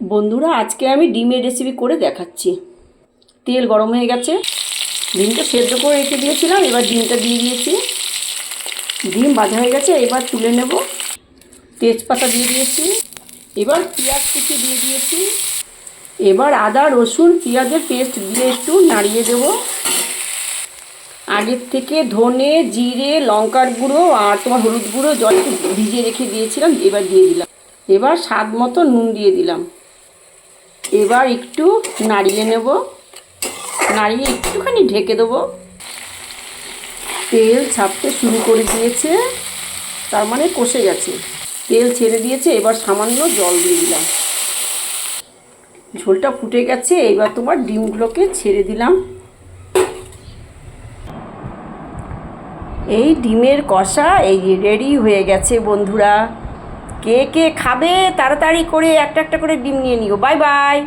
বন্ধুরা, আজকে আমি ডিমের রেসিপি করে দেখাচ্ছি। তেল গরম হয়ে গেছে, ডিমটা সেদ্ধ করে রেখে দিয়েছিলাম, এবার ডিমটা দিয়ে দিয়েছি। ডিম ভাজা হয়ে গেছে, এবার তুলে নেব। তেজপাতা দিয়ে দিয়েছি, এবার পেঁয়াজ কুচি দিয়ে দিয়েছি। এবার আদা রসুন পেঁয়াজের পেস্ট দিয়ে একটু নাড়িয়ে দেব। আগের থেকে ধনে জিরে লঙ্কার গুঁড়ো আর হলুদ গুঁড়ো জল ভিজিয়ে রেখে দিয়েছিলাম, এবার দিয়ে দিলাম। এবার স্বাদ মতো নুন দিয়ে দিলাম। এবার একটু নাড়িয়ে নেব, নাড়িয়ে একটুখানি ঢেকে দেবো। তেল ছাড়তে শুরু করে দিয়েছে, তার মানে কষে গেছে। তেল ছেড়ে দিয়েছে, এবার সামান্য জল দিয়ে দিলাম। ঝোলটা ফুটে গেছে, এবার তোমার ডিমগুলোকে ছেড়ে দিলাম। এই ডিমের কষা এই রেডি হয়ে গেছে বন্ধুরা। কে কে খাবে তাড়াতাড়ি করে একটা একটা করে ডিম নিয়ে নিও। Bye bye.